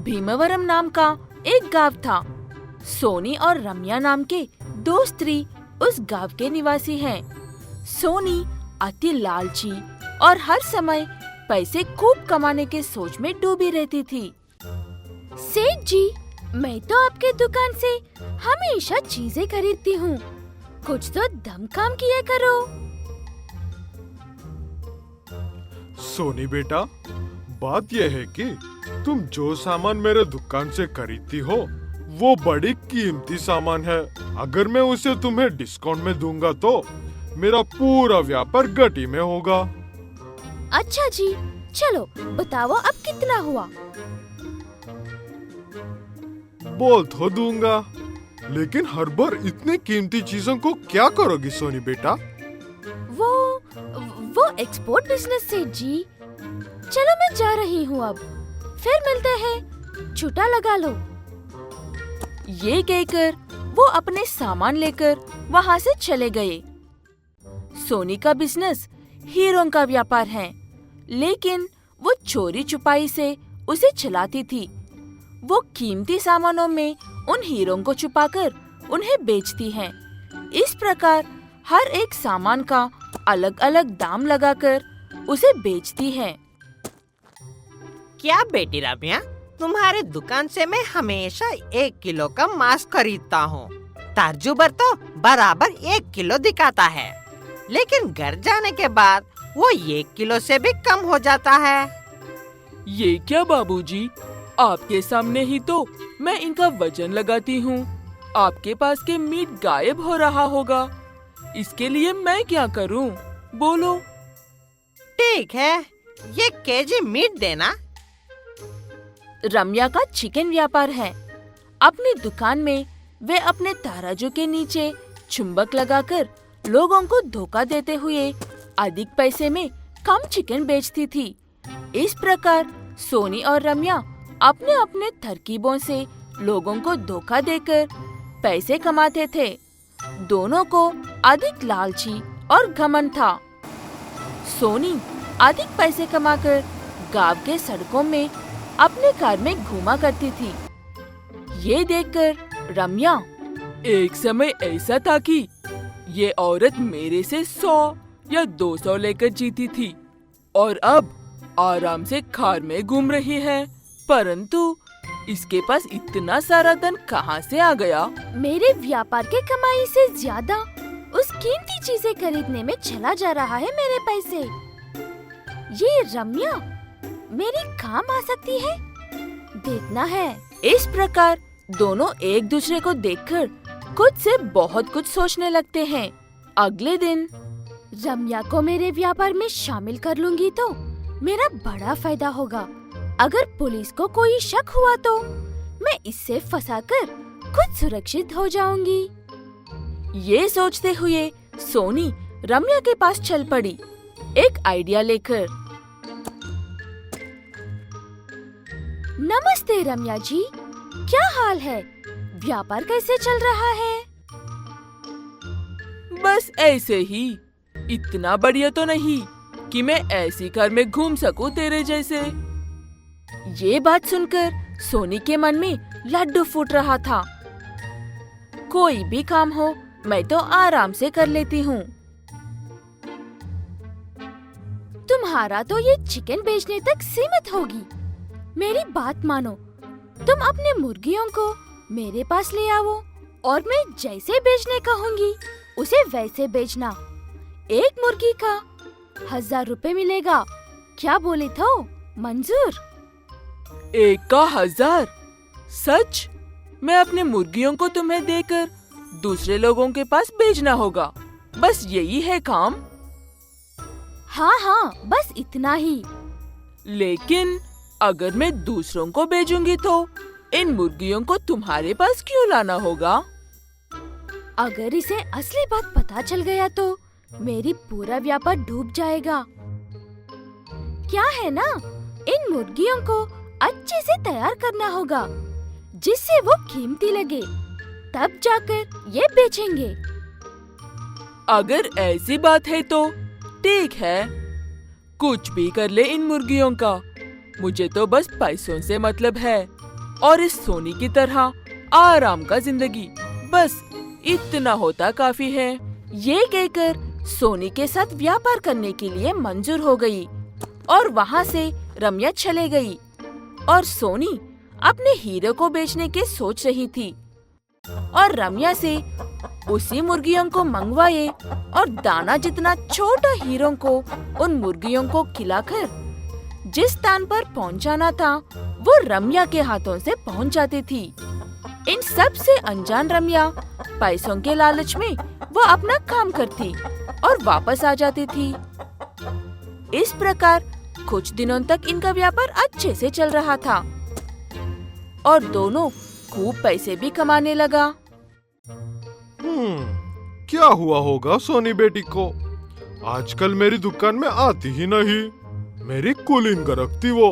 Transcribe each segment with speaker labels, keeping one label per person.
Speaker 1: भीमवरम नाम का एक गांव था। सोनी और रम्या नाम के दो स्त्री उस गांव के निवासी हैं। सोनी अति लालची और हर समय पैसे खूब कमाने के सोच में डूबी रहती थी।
Speaker 2: सेठ जी, मैं तो आपके दुकान से हमेशा चीजें खरीदती हूँ, कुछ तो दम काम किया करो।
Speaker 3: सोनी बेटा, बात यह है कि तुम जो सामान मेरे दुकान से खरीदती हो वो बड़ी कीमती सामान है। अगर मैं उसे तुम्हें डिस्काउंट में दूंगा तो मेरा पूरा व्यापार घाटे में होगा।
Speaker 2: अच्छा जी, चलो बताओ अब कितना हुआ।
Speaker 3: बोल तो दूंगा, लेकिन हर बार इतनी कीमती चीजों को क्या करोगी सोनी बेटा?
Speaker 2: वो एक्सपोर्ट बिजनेस सेठ जी। चलो मैं जा रही हूँ अब, फिर मिलते हैं, छुट्टा लगा लो।
Speaker 1: ये कहकर वो अपने सामान लेकर वहाँ से चले गए। सोनी का बिजनेस हीरों का व्यापार है, लेकिन वो चोरी छुपाई से उसे चलाती थी। वो कीमती सामानों में उन हीरों को छुपाकर उन्हें बेचती है। इस प्रकार हर एक सामान का अलग अलग दाम लगाकर उसे बेचती है।
Speaker 4: क्या बेटी रम्या, तुम्हारे दुकान से मैं हमेशा 1 किलो का मांस खरीदता हूँ। तर्जू पर तो बराबर 1 किलो दिखाता है, लेकिन घर जाने के बाद वो 1 किलो से भी कम हो जाता है।
Speaker 5: ये क्या बाबूजी, आपके सामने ही तो मैं इनका वजन लगाती हूँ। आपके पास के मीट गायब हो रहा होगा, इसके लिए मैं क्या करूँ, बोलो।
Speaker 4: ठीक है, ये केजी मीट देना।
Speaker 1: रम्या का चिकन व्यापार है। अपनी दुकान में वे अपने तराजू के नीचे चुंबक लगाकर लोगों को धोखा देते हुए अधिक पैसे में कम चिकन बेचती थी। इस प्रकार सोनी और रम्या अपने अपने तरकीबों से लोगों को धोखा देकर पैसे कमाते थे। दोनों को अधिक लालची और घमंड था। सोनी अधिक पैसे कमाकर गांव के सड़कों में अपने कार में घूमा करती थी। ये देखकर रम्या,
Speaker 5: एक समय ऐसा था कि ये औरत मेरे से 100 या 200 लेकर जीती थी और अब आराम से कार में घूम रही है, परंतु इसके पास इतना सारा धन कहाँ से आ गया?
Speaker 2: मेरे व्यापार के कमाई से ज्यादा उस कीमती चीजें खरीदने में चला जा रहा है मेरे पैसे। ये रम्या मेरे काम आ सकती है, देखना है।
Speaker 1: इस प्रकार दोनों एक दूसरे को देखकर खुद से बहुत कुछ सोचने लगते हैं। अगले दिन
Speaker 2: रम्या को मेरे व्यापार में शामिल कर लूंगी तो मेरा बड़ा फायदा होगा। अगर पुलिस को कोई शक हुआ तो मैं इससे फंसाकर खुद सुरक्षित हो जाऊंगी।
Speaker 1: ये सोचते हुए सोनी रम्या के पास चल पड़ी, एक आइडिया लेकर।
Speaker 2: नमस्ते रम्या जी, क्या हाल है? व्यापार कैसे चल रहा है?
Speaker 5: बस ऐसे ही, इतना बढ़िया तो नहीं कि मैं ऐसी कार में घूम सकूं तेरे जैसे।
Speaker 1: ये बात सुनकर सोनी के मन में लड्डू फूट रहा था। कोई भी काम हो मैं तो आराम से कर लेती हूँ।
Speaker 2: तुम्हारा तो ये चिकन बेचने तक सीमित होगी। मेरी बात मानो, तुम अपने मुर्गियों को मेरे पास ले आओ और मैं जैसे बेचने कहूँगी उसे वैसे बेचना। एक मुर्गी का 1000 रुपए मिलेगा। क्या बोले तो? मंजूर?
Speaker 5: 1 का 1000? सच? मैं अपने मुर्गियों को तुम्हें देकर दूसरे लोगों के पास भेजना होगा, बस यही है काम?
Speaker 2: हाँ, बस इतना ही।
Speaker 5: लेकिन अगर मैं दूसरों को भेजूंगी तो इन मुर्गियों को तुम्हारे पास क्यों लाना होगा?
Speaker 2: अगर इसे असली बात पता चल गया तो मेरी पूरा व्यापार डूब जाएगा। क्या है ना, इन मुर्गियों को अच्छे से तैयार करना होगा जिससे वो कीमती लगे, तब जाकर ये बेचेंगे।
Speaker 5: अगर ऐसी बात है तो ठीक है, कुछ भी कर ले इन मुर्गियों का, मुझे तो बस पैसों से मतलब है। और इस सोनी की तरह आराम का जिंदगी। बस इतना होता काफी है।
Speaker 1: ये कहकर सोनी के साथ व्यापार करने के लिए मंजूर हो गई और वहाँ से रम्या चले गई और सोनी अपने हीरे को बेचने की सोच रही थी और रम्या से उसी मुर्गियों को मंगवाए और दाना जितना छोटा हीरों को उन मुर्गियों को खिलाकर जिस स्थान पर पहुंचाना था वो रम्या के हाथों से पहुंच जाती थी। इन सब से अनजान रम्या पैसों के लालच में वो अपना काम करती और वापस आ जाती थी। इस प्रकार कुछ दिनों तक इनका व्यापार अच्छे से चल रहा था और दोनों खूब पैसे भी कमाने लगा।
Speaker 3: क्या हुआ होगा सोनी बेटी को? आजकल मेरी दुकान में आती ही नहीं। मेरी कुलीन गरकती वो।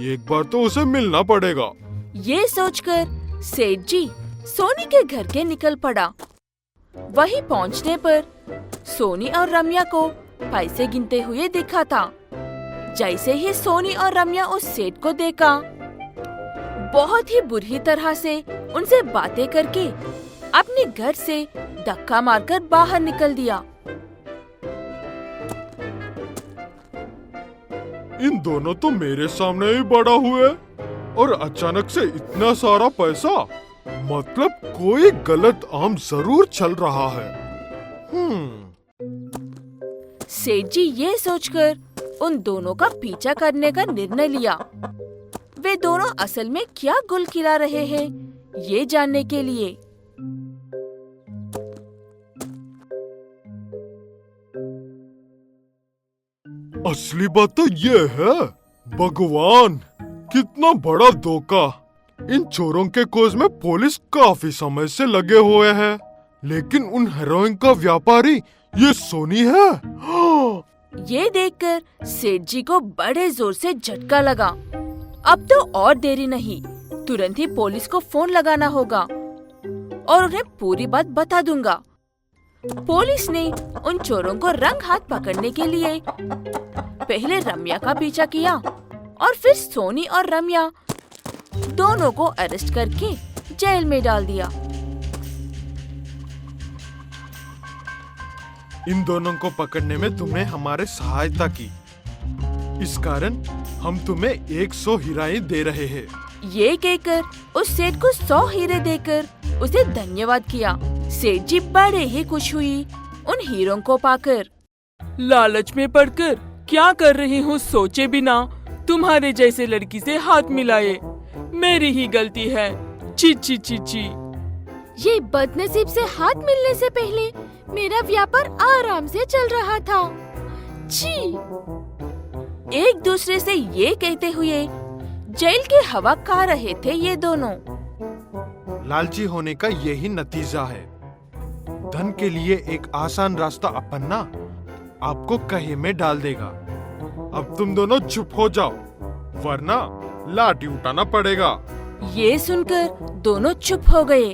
Speaker 3: एक बार तो उसे मिलना पड़ेगा।
Speaker 1: ये सोचकर सेठ जी सोनी के घर के निकल पड़ा। वहीं पहुंचने पर सोनी और रम्या को पैसे गिनते हुए दिखा था। जैसे ही सोनी और रम्या उस सेठ को देखा, बहुत ही बुरी तरह से उनसे बातें करके अपने घर से धक्का मारकर बाहर निकल दिया।
Speaker 3: इन दोनों तो मेरे सामने ही बड़ा हुए और अचानक से इतना सारा पैसा। मतलब कोई गलत आम जरूर चल रहा है।
Speaker 1: सेठ जी ये सोचकर उन दोनों का पीछा करने का निर्णय लिया। वे दोनों असल में क्या गुल खिला रहे हैं ये जानने के लिए।
Speaker 3: असली बात तो ये है, भगवान कितना बड़ा धोखा। इन चोरों के खोज में पुलिस काफी समय से लगे हुए हैं, लेकिन उन हेरोइन का व्यापारी ये सोनी है।
Speaker 1: ये देखकर सेठ जी को बड़े जोर से झटका लगा। अब तो और देरी नहीं, तुरंत ही पुलिस को फोन लगाना होगा और उन्हें पूरी बात बता दूंगा। पुलिस ने उन चोरों को रंग हाथ पकड़ने के लिए पहले रम्या का पीछा किया और फिर सोनी और रम्या दोनों को अरेस्ट करके जेल में डाल दिया।
Speaker 3: इन दोनों को पकड़ने में तुमने हमारे सहायता की, इस कारण हम तुम्हें 100 हीराएं दे रहे हैं।
Speaker 1: ये कहकर उस सेठ को 100 हीरे देकर उसे धन्यवाद किया। सेठ जी बड़े ही खुश हुई उन हीरों को पाकर।
Speaker 5: लालच में पड़कर क्या कर रही हूँ सोचे बिना तुम्हारे जैसे लड़की से हाथ मिलाए। मेरी ही गलती है। ची ची ची ची।
Speaker 2: ये बदनसीब से हाथ मिलने से पहले मेरा व्यापार आराम से चल रहा था। छी।
Speaker 1: एक दूसरे से ये कहते हुए जेल की हवा खा रहे थे ये दोनों।
Speaker 3: लालची होने का यही नतीजा है। धन के लिए एक आसान रास्ता अपनाना आपको कहे में डाल देगा। अब तुम दोनों चुप हो जाओ, वरना लाठी उठाना पड़ेगा।
Speaker 1: ये सुनकर दोनों चुप हो गए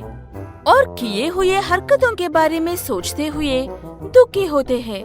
Speaker 1: और किए हुए हरकतों के बारे में सोचते हुए दुखी होते हैं।